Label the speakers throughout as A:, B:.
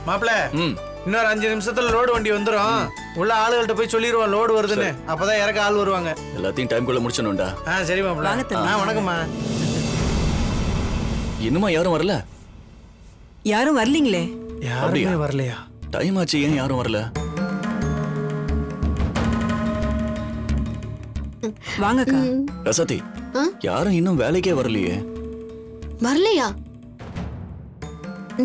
A: மாப்பிள இன்னொரு 5 நிமிஷத்துல லோடு வண்டி வந்துரும். உள்ள ஆளுகள்ட்ட போய் சொல்லிடுவோம் லோடு வருதுன்னு. அப்பதான் இறக்க ஆள் வருவாங்க.
B: எல்லாத்தையும் டைம்குள்ள முடிச்சணும்டா.
A: சரி மாப்பிள. வணக்கம்மா.
B: இன்னுமா யாரும் வரல?
C: யாரும் வரலீங்களே.
A: யாருமே வரலையா?
B: டைம் ஆச்சு, ஏன் யாரும் வரல?
C: வாங்கக்கா.
B: ரசதி, யாரும் இன்னும் வேலைக்கே வரலையே.
D: வரலையா?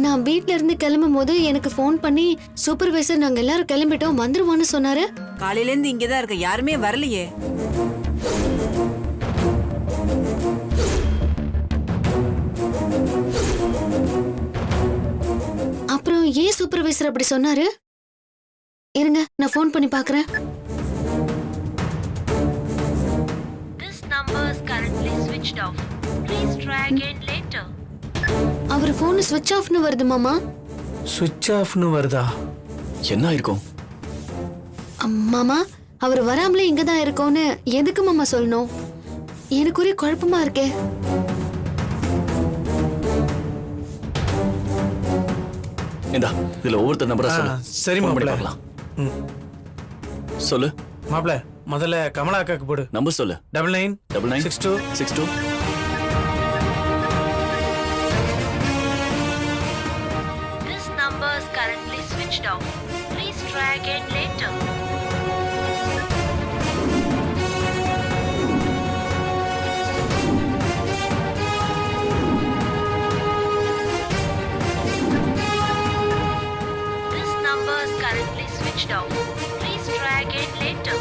D: நான் வீட்ல இருந்து கிளம்பும் போது எனக்கு ஃபோன் பண்ணி சூப்பர்வைசர் நாங்க எல்லாரும் கிளம்பிட்டோம் வந்துருவான்னு சொன்னாரு.
C: காலையில இருந்து இங்கதான் இருக்க, யாருமே வரலையே.
D: அப்புறம் ஏன் சூப்பர்வைசர் அப்படி சொன்னாரு? இருங்க நான் ஃபோன் பண்ணி பார்க்கறேன். அவர் போன் ஸ்விட்ச் ஆஃப்னு வருது மாமா.
A: ஸ்விட்ச் ஆஃப்னு வருதா?
B: என்ன இருக்கும்?
D: மாமா அவர் வராமலே இங்க தான் இருக்கோன்னு எதுக்கு மாமா சொல்லணும்? எனக்கு ஒரே குழப்பமா இருக்கே.
B: இந்தா இதுல ஒவ்வொருத்தர் நம்பரா சொல்லு.
A: சரி மாப்பிள.
B: சொல்லு
A: மாப்பிள. முதல்ல கமலா அக்காக்கு போடு.
B: நம்பர் சொல்லு.
A: 99996262.
E: Please try again later. This number is currently switched off. Please try again later.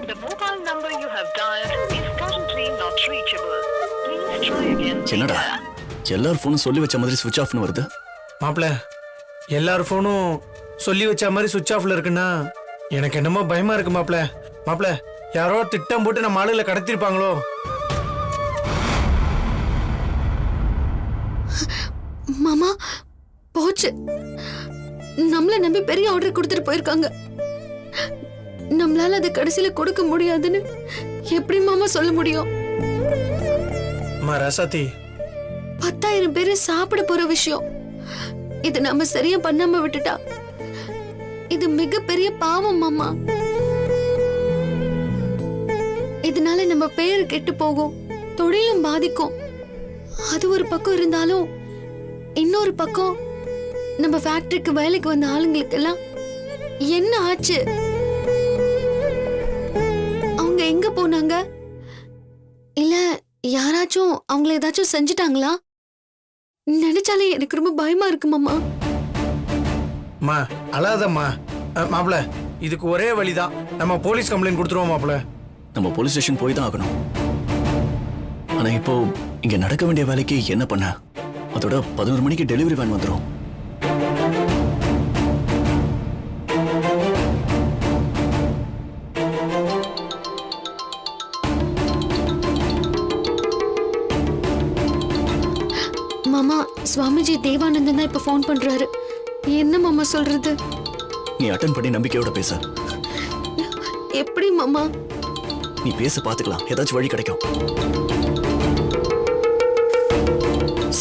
F: The mobile number you have dialed is currently not reachable. Please try again
B: என்னடா
F: later.
B: எல்லாரும் போன் சொல்லி வச்ச மாதிரி ஸ்விட்ச் ஆஃப்னு வருது.
A: மாப்பிள எல்லார் போனும் சொல்லி வச்ச மாதிரி சுவிட்ச் ஆஃப்ல இருக்குன்னா எனக்கு என்னமோ பயமா இருக்கு மாப்பிள. மாப்பிள யாரோ திட்டம் போட்டு நம்ம ஆளுகளை கடத்திருப்பாங்களோ?
D: மாமா போச்சு. நம்மள நம்பி பெரிய ஆர்டர் கொடுத்துட்டு போயிருக்காங்க. நம்மளால அதை கடைசியில கொடுக்க முடியாதுன்னு எப்படி மாமா சொல்ல முடியும்?
A: ரசதி
D: 10,000 பேரு சாப்பிட போற விஷயம். இது நம்ம சரியா பண்ணாம விட்டுட்டா இது மிகப்பெரிய பாவம் மாமா. இதனால நம்ம பேரு கெட்டு போகும், தொழிலும் பாதிக்கும். அது ஒரு பக்கம் இருந்தாலும் இன்னொரு பக்கம் நம்ம ஃபேக்டரிக்கு வேலைக்கு வந்த ஆளுங்களுக்கு எல்லாம் என்ன ஆச்சு? அவங்க எங்க போனாங்க? இல்ல யாராச்சும் அவங்கள ஏதாச்சும் செஞ்சுட்டாங்களா? நினைச்சாலே எனக்கு ரொம்ப பயமா இருக்கு மாமா.
A: அழாதம்மா. மாப்பிள இதுக்கு ஒரே வழிதான், நம்ம போலீஸ் கம்ப்ளைண்ட் கொடுத்துருவோம் மாப்பிள.
B: நம்ம போலீஸ் ஸ்டேஷன் போய் தான் ஆகணும். ஆனா இப்போ இங்க நடக்க வேண்டிய வேலைக்கு என்ன பண்ண? அதோட 11 மணிக்கு டெலிவரி வேன் வந்துடும்.
D: மாமா சுவாமிஜி தேவானந்தன் தான் இப்ப போன் பண்றாரு. என்ன மாமா சொல்றது?
B: நீ அட்டன் பண்ணி நம்பிக்கையோட பேச.
D: எப்படி மாமா?
B: நீ பேச பாத்துக்கலாம், ஏதாச்சும் வழி கிடைக்கும்.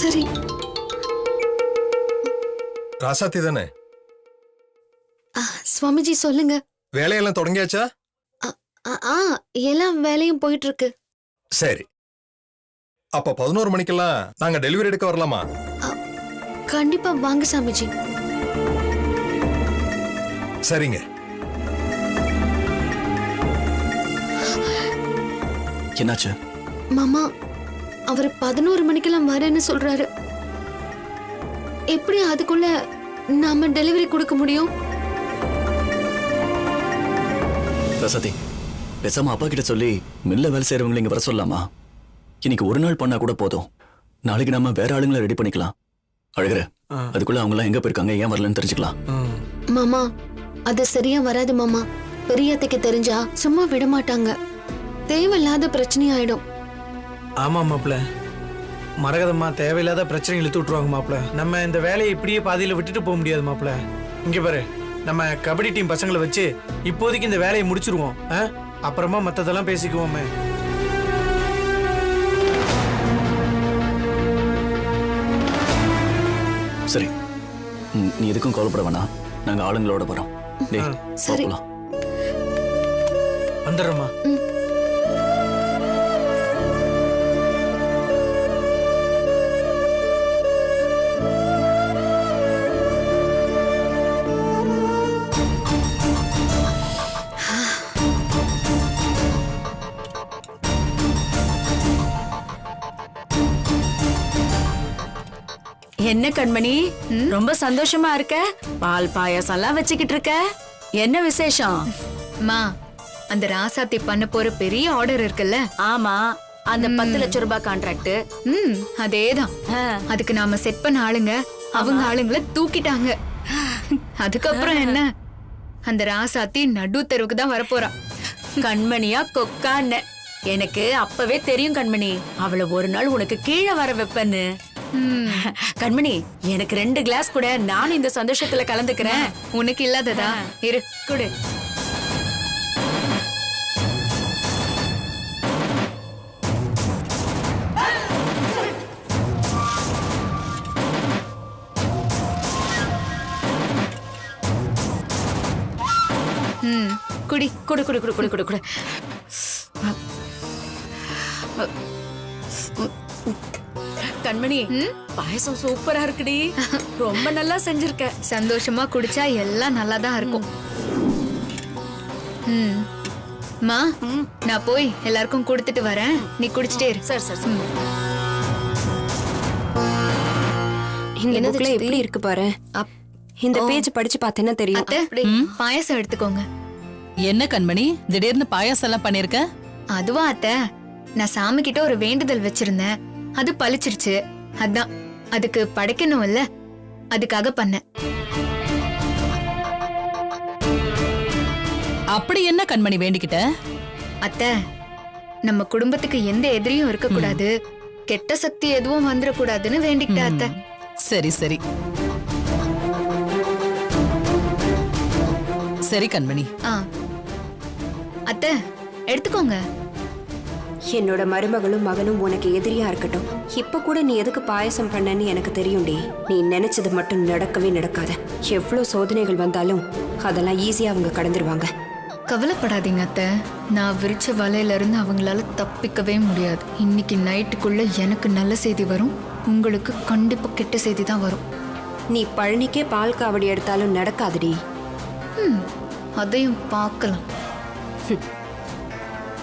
D: சரி.
G: ராசாத்தி தானே?
D: சுவாமிஜி சொல்லுங்க.
G: வேலையெல்லாம் தொடங்கியாச்சா?
D: எல்லாம் வேலையும் போயிட்டு இருக்கு.
G: சரி, அப்ப 11 மணிக்கெல்லாம் நாங்க டெலிவரி எடுக்க வரலாமா?
D: கண்டிப்பா வாங்க சாமிஜி.
G: சரிங்க.
B: என்னாச்சு?
D: மாமா அவர் 11 மணிக்கெல்லாம் வரேன்னு சொல்றாரு. எப்படி அதுக்குள்ள நாம டெலிவரி கொடுக்க முடியும்?
B: ரசதி, பேசாம அப்பா கிட்ட சொல்லி மில்ல வேலை செய்யறவங்களை இங்க வர சொல்லலாமா? இன்னைக்கு ஒரு நாள் பண்ணா கூட போதும். நாளைக்கு நாம வேற ஆளுங்களை ரெடி பண்ணிக்கலாம். அழகுற, அதுக்குள்ள அவங்க எல்லாம் எங்க போயிருக்காங்க, ஏன் வரலன்னு தெரிஞ்சுக்கலாம்.
D: மாமா அது சரியா வராது மாமா. பெரியத்தைக்கு தெரிஞ்சா சும்மா விட மாட்டாங்க. தேவையில்லாத பிரச்சனை ஆயிடும்.
A: ஆமா மாப்பிள, மரகதம்மா தேவையில்லாத பிரச்சனை இழுத்து விட்டுருவாங்க மாப்பிள. நம்ம இந்த வேலையை இப்படியே பாதியில விட்டுட்டு போக முடியாது மாப்பிள. இங்க பாரு, நம்ம கபடி டீம் பசங்களை வச்சு இப்போதைக்கு இந்த வேலையை முடிச்சிருவோம். அப்புறமா மத்ததெல்லாம் பேசிக்குவோமே.
B: சரி நீ எதுக்கும் கவலைப்பட வேணாம், நாங்க ஆளுங்களோட போறோம். டேய்
D: சரி.
B: போலாம்.
A: வந்துடுறோம்மா.
H: என்ன கண்மணி, ரொம்ப சந்தோஷமா இருக்க? பால் பாயாசம் எல்லாம் வச்சுக்கிட்டு இருக்க, என்ன விசேஷம்?
I: மா, அந்த ராசாத்தி பண்ண போற பெரிய ஆர்டர் இருக்குல்ல?
H: ஆமா, அந்த 10 லட்சம் ரூபாய் கான்ட்ராக்ட்.
I: அதேதான். அதுக்கு நாம செட் பண்ண ஆளுங்க அவங்க ஆளுங்களை தூக்கிட்டாங்க. அதுக்கப்புறம் என்ன, அந்த ராசாத்தி நடு தெருவுக்கு தான் வரப்போறா.
H: கண்மணியா கொக்கான்னு எனக்கு அப்பவே தெரியும் கண்மணி, அவளை ஒரு நாள் உனக்கு கீழே வர வைப்பேன்னு. கண்மணி, எனக்கு 2 கிளாஸ் கூட, நான் இந்த சந்தோஷத்துல கலந்துக்கிறேன்.
I: உனக்கு இல்லாததா? இரு
H: குடு.
I: குடி.
H: குடு குடு குடு குடு குடு குடு. கண்மணி, பாயசம் சூப்பரா இருக்குடி, ரொம்ப நல்லா செஞ்சிருக்க.
I: சந்தோஷமா குடிச்சா எல்லாம் நல்லா தான் இருக்கும். மா, நான் போய் எல்லாருக்கும் கொடுத்துட்டு வரேன், நீ குடிச்சிட்டே இரு.
H: சரி சரி சரி.
J: இந்த புக்ல எப்படி இருக்கு பாரு. இந்த பேஜ் படிச்சு பார்த்தேன்னா தெரியும்.
I: அத்தை, பாயாசம் எடுத்துக்கோங்க.
K: என்ன கண்மணி, திடீர்னு பாயாசம் எல்லாம் பண்ணிருக்க?
I: அதுவா அத்தை, நான் சாமி கிட்ட ஒரு வேண்டுதல் வச்சிருந்தேன், அது பழிச்சிருச்சு. அதான் அதுக்கு படைக்கணும் இல்ல, அதுக்காக பண்ணேன்.
K: அப்படி என்ன கண்மணி வேண்டிக்கிட்ட?
I: அத்தை, நம்ம குடும்பத்துக்கு எந்த எதிரியும் இருக்க கூடாது, கெட்ட சக்தி எதுவும் வந்துடக்கூடாதுன்னு வேண்டிக்கிட்ட அத்தை.
K: சரி சரி சரி கண்மணி.
I: அத்தை, எடுத்துக்கோங்க.
J: என்னோட மருமகளும் மகனும் உனக்கு எதிரியா இருக்கட்டும், இப்ப கூட நீ எதுக்கு பாயசம் பண்ணன்னு எனக்கு தெரியும்டி. நீ நினைச்சது மட்டும் நடக்கவே நடக்காத. எவ்வளவு சோதனைகள் வந்தாலும் அதெல்லாம் ஈஸியா அவங்க கடந்துருவாங்க.
I: கவலைப்படாதீங்க அத்தை, நான் விரிச்ச வலையில இருந்து அவங்களால தப்பிக்கவே முடியாது. இன்னைக்கு நைட்டுக்குள்ள எனக்கு நல்ல செய்தி வரும், உங்களுக்கு கண்டிப்பா கெட்ட செய்தி தான் வரும்.
J: நீ பழனிக்கே பால் காவடி எடுத்தாலும் நடக்காதுடி.
I: அதையும் பார்க்கலாம்.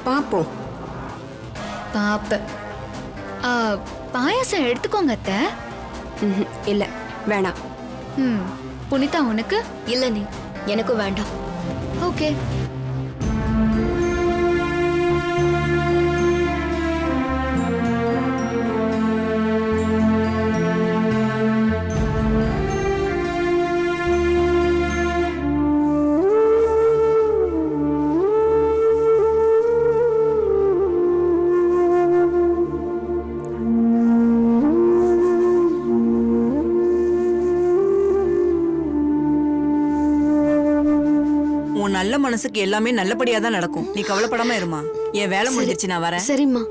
J: பாப்போம்.
I: பாப்ப. பாயாசம் எடுத்துக்கோங்க அத்தை.
J: இல்ல வேணாம்.
I: புனிதா உனக்கு?
D: இல்ல நீ, எனக்கும் வேண்டாம்.
I: ஓகே.
C: நல்ல மனசுக்கு எல்லாமே நல்லபடியா தான் நடக்கும், நீ கவலைப்படாம இருமா. என் வேலை முடிஞ்சிருச்சு, நான் வரேன்.
D: சரிம்மா.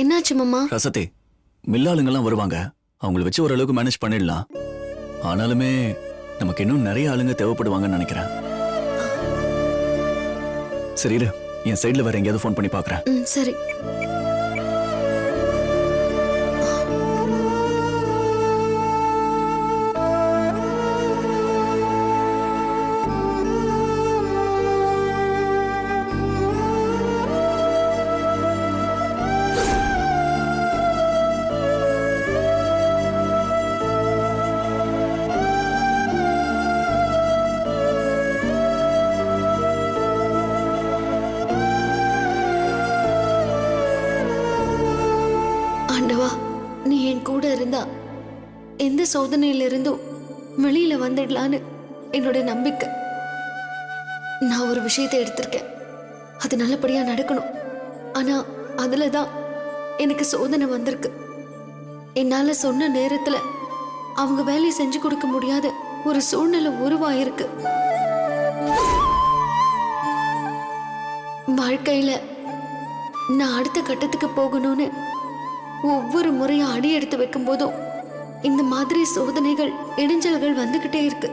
D: என்னாச்சு மாமா?
B: ரசத்தே, மில்லாளுங்கெல்லாம் வருவாங்க, அவங்கள வச்சு ஓரளவுக்கு மேனேஜ் பண்ணிடலாம். ஆனாலுமே நமக்கு இன்னும் நிறைய ஆளுங்க தேவைப்படுவாங்கன்னு நினைக்கிறேன். சரி இரு, என் சைடுல வேற எங்கேயாவது ஃபோன் பண்ணி பார்க்கறேன்.
D: சரி. நீ என் கூட இருந்தா எந்த சோதனையிலிருந்தும் வெளியில வந்துடலான்னு என்னோட நம்பிக்கை. நான் ஒரு விஷயத்தை எடுத்திருக்கேன், அது நல்லபடியா நடக்கணும். ஆனா அதுலதான் எனக்கு சோதனை வந்திருக்கு. என்னால சொன்ன நேரத்துல அவங்க வேலையை செஞ்சு கொடுக்க முடியாத ஒரு சூழ்நிலை உருவாயிருக்கு. வாழ்க்கையில நான் அடுத்த கட்டத்துக்கு போகணும்னு ஒவ்வொரு முறையும் அடி எடுத்து வைக்கும் போதும் இந்த மாதிரி சோதனைகள் இடைஞ்சல்கள் வந்துகிட்டே இருக்கு.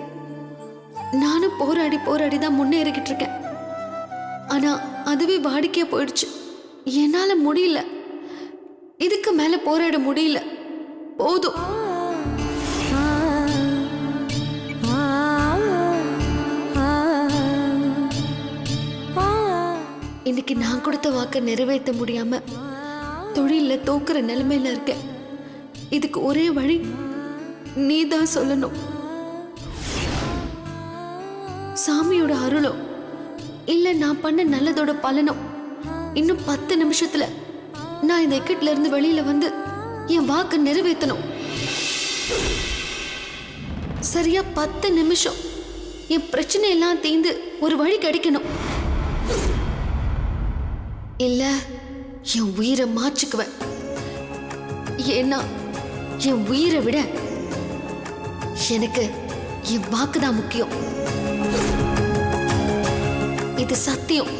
D: நானும் போராடி தான் முன்னேறிக்கிட்டு இருக்கேன். ஆனா அதுவே வாடிக்கையா போயிடுச்சு. என்னால முடியல, இதுக்கு மேல போராட முடியல. போதும். இன்னைக்கு நான் கொடுத்த வாக்க நிறைவேற்ற முடியாம தொழில தோக்குற நிலைமையில இருக்கேன். இதுக்கு ஒரே வழி நீதான் சொல்லணும். சாமியோட அருளோ இல்ல நான் பண்ண நல்லதோட பலனோ இன்னும் 10 நிமிஷத்துல நான் இந்த இக்கட்ல இருந்து வெளியில வந்து என் வாக்க நிறைவேற்றணும். சரியா 10 நிமிஷம் என் பிரச்சனை எல்லாம் தீர்ந்து ஒரு வழி கிடைக்கணும். இல்ல என் உயிரை மாச்சுக்குவேன். ஏன்னா என் உயிரை விட எனக்கு என் வாக்குதான் முக்கியம். இது சத்தியம்.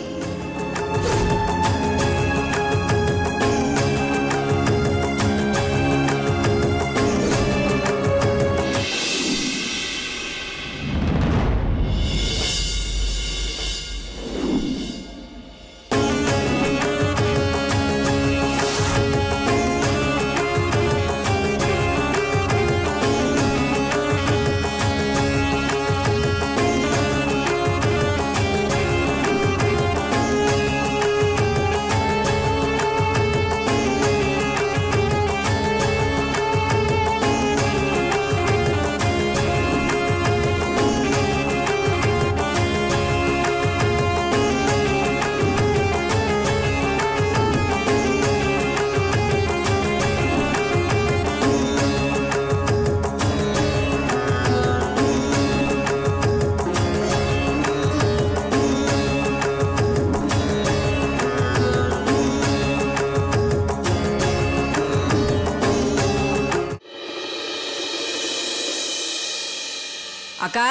C: அக்கா,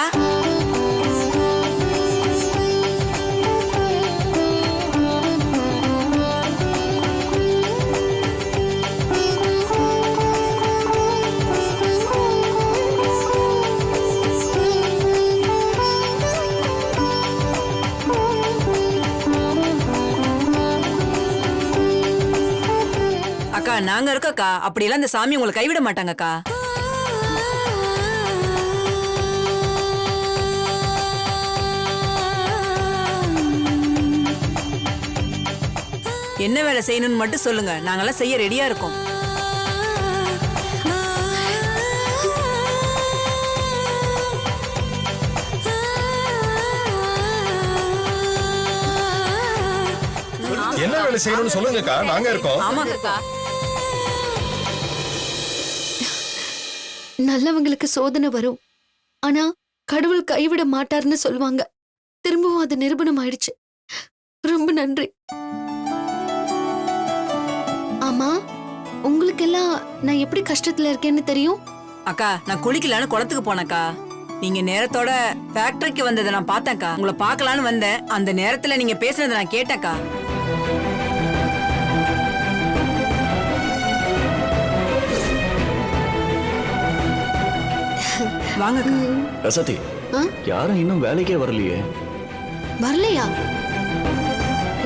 C: அக்கா நாங்க இருக்கோக்கா. அப்படியெல்லாம் இந்த சாமி உங்களை கைவிட மாட்டாங்கக்கா. என்ன வேலை செய்யணும்னு மட்டும் சொல்லுங்க, நாங்கெல்லாம் செய்ய ரெடியா இருக்கோம்.
G: என்ன வேலை செய்யணும்னு சொல்லுங்கக்கா, நாங்க இருக்கோம்.
C: ஆமாங்கக்கா.
D: நல்லவங்களுக்கு சோதனை வரும், ஆனா கடவுள் கைவிட மாட்டார்னு சொல்லுவாங்க. திரும்பவும் அது நிரூபணம் ஆயிடுச்சு. ரொம்ப நன்றி. ஆமா, உங்களுக்கெல்லாம் நான் எப்படி கஷ்டத்துல இருக்கேன்னு தெரியும்?
C: அக்கா, நான் குளிக்கலான்னு குளத்துக்கு போனேக்கா. நீங்க நேரத்தோட ஃபேக்டரிக்கு வந்ததை நான் பார்த்தேன்க்கா. உங்களை பார்க்கலான்னு வந்தேன். அந்த நேரத்துல நீங்க பேசுனதை நான் கேட்டேக்கா. வாங்கக்கா.
B: ரசதி,
D: ஆ?
B: யாரும் இன்னும் வேலைக்கே வரலையே.
D: வரலையா?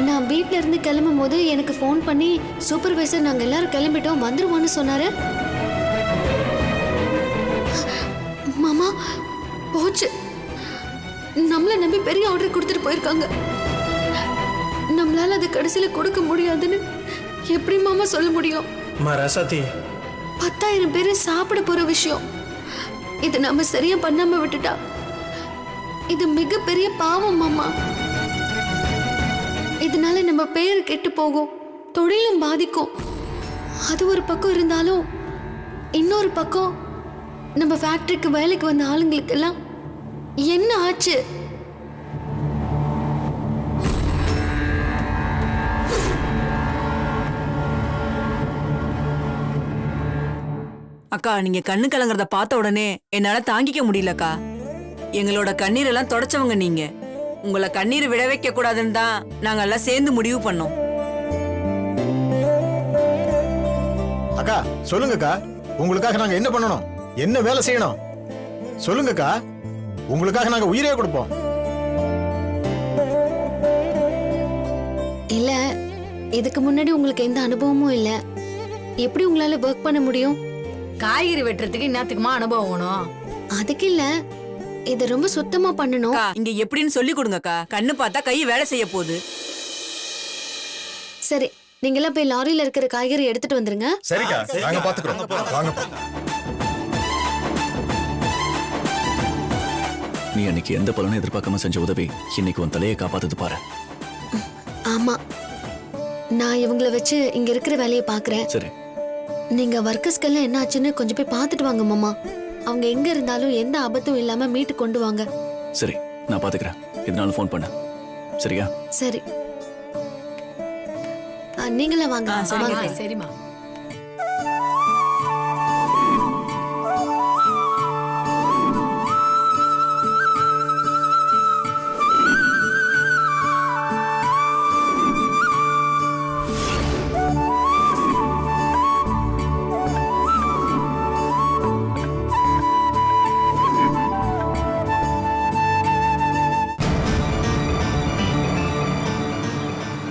D: நான் வீட்ல இருந்து கிளம்பும் போது எனக்கு ஃபோன் பண்ணி சூப்பர்வைசர் நாங்க எல்லாரும் கிளம்பிட்டோம் வந்துருவோம்னு சொன்னாரு. மாமா போச்சு. நம்மள நம்பி பெரிய ஆர்டர் கொடுத்துட்டு போயிருக்காங்க. நம்மளால அது கடைசியில கொடுக்க முடியாதுன்னு எப்படி மாமா சொல்ல முடியும்?
A: ரசதி,
D: 10,000 பேர் சாப்பிட போற விஷயம். இது நம்ம சரியா பண்ணாம விட்டுட்டா இது மிகப்பெரிய பாவம் மாமா. இதனால நம்ம பேர் கெட்டு போகும், தொழிலும் பாதிக்கும். அது ஒரு பக்கம் இருந்தாலும் இன்னொரு பக்கம் நம்ம ஃபேக்டரிக்கு வேலைக்கு வந்த ஆளுங்களுக்கெல்லாம் என்ன ஆச்சு?
C: அக்கா நீங்க கண்ணு கலங்குறத பார்த்த உடனே என்னால தாங்கிக்க முடியலக்கா. எங்களோட கண்ணீரெல்லாம் தொடச்சவங்க நீங்க. உங்களை கண்ணீர் விட வைக்க கூடாதுன்னு தான் நாங்க எல்லாம் சேர்ந்து முடிவு பண்ணோம்.
L: அக்கா சொல்லுங்கக்கா, உங்களுக்காக நாங்க என்ன பண்ணணும், என்ன வேலை செய்யணும் சொல்லுங்கக்கா, உங்களுக்காக நாங்க உயிரே கொடுப்போம்.
D: இல்ல, இதுக்கு முன்னாடி உங்களுக்கு எந்த அனுபவமும் இல்ல, எப்படி உங்களால ஒர்க் பண்ண முடியும்?
H: காய்கறி வெட்டுறதுக்கு என்னத்துக்குமா அனுபவம் வேணும்?
D: அதுக்கு இல்ல, இத ரொம்ப சுத்தமா பண்ணணும்.
C: அக்கா இங்க எப்படின்னு சொல்லி கொடுங்கக்கா. கண்ணு பார்த்தா கை வேலை செய்ய போகுது.
D: சரி, நீங்க எல்லாம் போய் லாரியில இருக்கிற காய்கறி எடுத்துட்டு வந்துருங்க.
G: சரிக்கா, நாங்க பாத்துக்கிறோம். வாங்கப்பா.
B: நீ அன்னைக்கு எந்த பலனும் எதிர்பார்க்காம செஞ்ச உதவி இன்னைக்கு உன் தலையை காப்பாத்துது பாரு.
D: ஆமா, நான் இவங்கள வச்சு இங்க இருக்கிற வேலையை பாக்குறேன்.
B: சரி,
D: நீங்க ஒர்க்கர்ஸ்க்கெல்லாம் என்ன ஆச்சுன்னு கொஞ்சம் போய் பார்த்துட்டு வாங்க மாமா. அவங்க எங்க இருந்தாலும் எந்த ஆபத்தும் இல்லாம மீட்டு கொண்டு வாங்க.
B: சரி, நான் பாத்துக்கிறேன். இதனால ஃபோன் பண்ண. சரியா?
D: சரி, நீங்களே வாங்க. வாங்க.
H: சரிம்மா.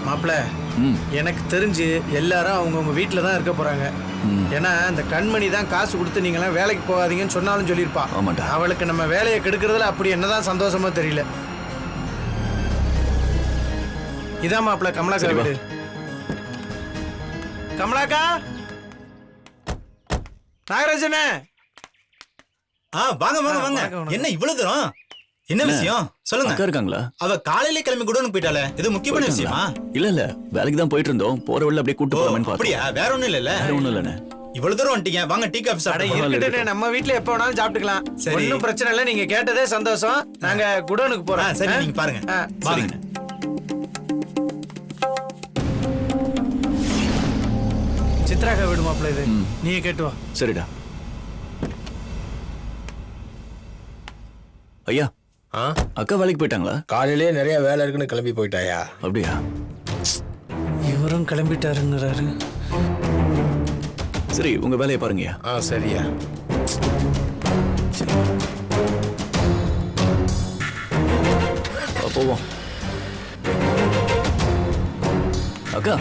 A: மாப்பிள,
B: ம்.
A: எனக்கு தெரிஞ்சு எல்லாரும் அவங்கவுங்க வீட்டில் தான் இருக்க போறாங்க. ஏன்னா இந்த கண்மணி தான் காசு கொடுத்து நீங்களாம் வேலைக்கு போகாதீங்கன்னு சொன்னாலும் சொல்லியிருப்பா.
B: ஆமாண்டா.
A: அவளுக்கு நம்ம வேலையை கெடுக்கிறதுல அப்படி என்னதான் சந்தோஷமா தெரியல. இதான் மாப்பிள கமலாக்கா
B: சரி, வா.
A: வீடு. கமலாக்கா, நாகராஜனே.
L: வாங்க வாங்க வாங்க.
A: வணக்கம், வணக்கம்.
L: என்ன இவ்வளவு தூரம், என்ன விஷயம் சொல்லுங்க.
B: அக்கா இருக்காங்களா?
L: அவ காலையில கிளம்பி கூட போயிட்டாலே, இது முக்கியமான விஷயமா?
B: இல்ல இல்ல, வேலைக்கு தான் போயிட்டு இருந்தோம். போற வழியில அப்படியே கூட்டு போறோம்னு பார்த்தோம்.
L: அப்படியா? வேற ஒண்ணும் இல்ல.
B: வேற ஒண்ணும் இல்லண்ணே.
L: இவ்வளவு தூரம் வந்துட்டீங்க, வாங்க டீ காஃபி
A: அட
L: சாப்பிடுங்க.
A: இருக்கட்டுண்ணே, நம்ம வீட்ல எப்ப வேணாலும் சாப்பிட்டுக்கலாம்.
L: சரி.
A: ஒன்னும் பிரச்சனை இல்லை. நீங்க கேட்டதே சந்தோஷம். நாங்க குடோனுக்கு போறோம்.
L: சரி, நீங்க பாருங்க.
A: சரிங்க. சித்ராக்கா வீடு மாப்பிள இது. நீங்க கேட்டு வா.
B: சரிடா. ஐயா, அக்கா வேலைக்கு போயிட்டாங்களா?
L: காலையிலேயே நிறைய வேலை இருக்குன்னு கிளம்பி போயிட்டாயா?
B: அப்படியா?
A: இவரும் கிளம்பிட்டாருங்கிறாரு.
B: சரி, உங்க வேலையை பாருங்கய்யா.
L: சரியா.
B: போவோம். அக்கா,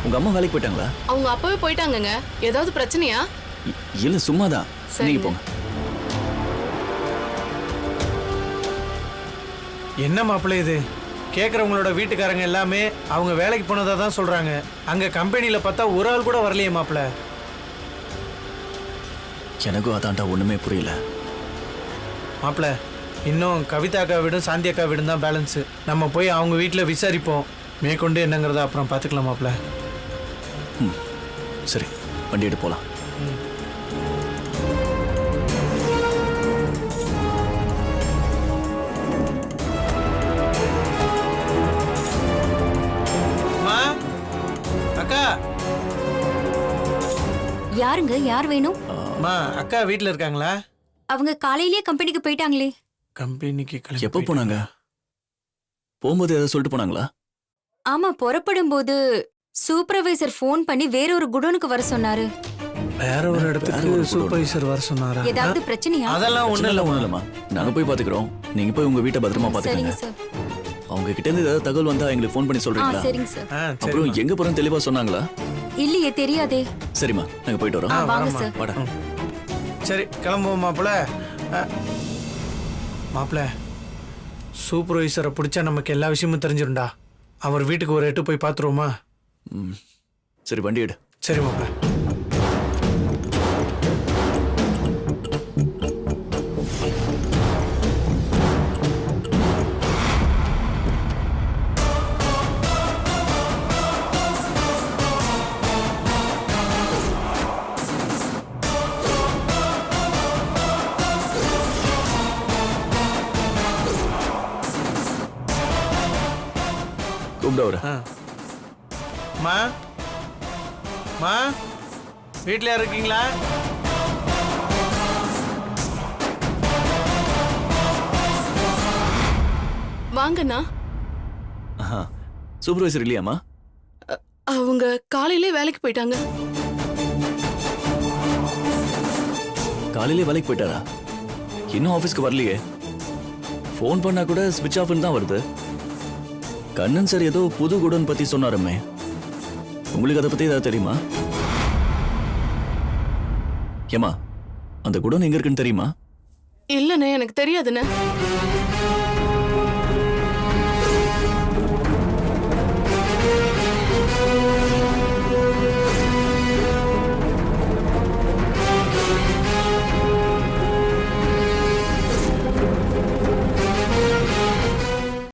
B: உங்க அம்மா வேலைக்கு போயிட்டாங்களா?
M: அவங்க அப்பவே போயிட்டாங்கங்க. ஏதாவது பிரச்சனையா?
B: இல்ல, சும்மாதான். நீங்க போங்க.
A: என்ன மாப்பிள இது? கேட்குறவங்களோட வீட்டுக்காரங்க எல்லாமே அவங்க வேலைக்கு போனதா தான் சொல்றாங்க. அங்க கம்பெனியில பார்த்தா ஒரு ஆள் கூட வரலையே மாப்பிள.
B: எனக்கும் அதான்டா ஒண்ணுமே புரியல.
A: மாப்பிள, இன்னும் கவிதா அக்கா வீடும் சாந்தி அக்கா வீடும் தான் பேலன்ஸ். நம்ம போய் அவங்க வீட்டில் விசாரிப்போம். மேற்கொண்டு என்னங்கிறத அப்புறம் பார்த்துக்கலாம் மாப்பிள.
B: சரி, வண்டி எடுத்து போலாம்.
A: அக்கா.
M: யாருங்க? யார் வேணும்?
A: அக்கா வீட்டில் இருக்காங்களா?
M: அவங்க காலையிலேயே கம்பெனிக்கு போயிட்டாங்களே.
A: கம்பெனிக்கு கிளம்பி
B: எப்போ போனாங்க? போகும்போது ஏதாவது சொல்லிட்டு போனாங்களா?
M: ஆமா, புறப்படும் போது சூப்பர்வைசர் ஃபோன் பண்ணி வேற ஒரு குடோனுக்கு வர சொன்னாரு.
A: வேற ஒரு இடத்துக்கு சூப்பர்வைசர் வர சொன்னாரா?
M: ஏதாவது பிரச்சனையா?
A: அதெல்லாம் ஒண்ணும் இல்ல.
B: ஒண்ணும் இல்லம்மா, நாங்க போய் பாத்துக்கிறோம். நீங்க போய் உங்க வீட்டை பத்திரமா
M: சரிங்க
B: பாத்துக்கங்க.
M: சார்.
B: அவங்க கிட்ட இருந்து ஏதாவது தகவல் வந்தா எங்களுக்கு ஃபோன் பண்ணி சொல்றீங்களா?
M: சரிங்க சார்.
B: அப்புறம் எங்க போறோம் தெளிவா சொன்னாங்களா?
M: இல்லையே, தெரியாதே.
B: சரிம்மா, நாங்க போயிட்டு வரோம்.
M: வாங்க சார்.
B: வாடா.
A: சரி, கிளம்புவோம் மாப்பிள. மாப்பிள, சூப்பர்வைசரை பிடிச்சா நமக்கு எல்லா விஷயமும் தெரிஞ்சிரும்டா. அவர் வீட்டுக்கு ஒரு எட்டு போய் பார்த்துருவோமா?
B: சரி, வண்டி எடு.
A: சரி மாப்பிள.
B: கூப்பிட வர.
A: மா, வீட்டில் இருக்கீங்களா?
N: வாங்கண்ணா.
B: சூப்பர்வைசர் இல்லையாமா?
N: அவங்க காலையிலே வேலைக்கு போயிட்டாங்க.
B: காலையிலே வேலைக்கு போயிட்டாரா? இன்னும் ஆபீஸ்க்கு வரலையே. ஃபோன் பண்ணா கூட ஸ்விட்ச் ஆஃப்னு தான் வருது. கண்ணன் சார் ஏதோ புது குடோன் பத்தி சொன்னாருமே, உங்களுக்கு அதை பத்தி ஏதாவது தெரியுமா? ஏமா, அந்த குடோன் எங்க இருக்குன்னு தெரியுமா?
N: இல்லண்ணே, எனக்கு தெரியாதுண்ணே.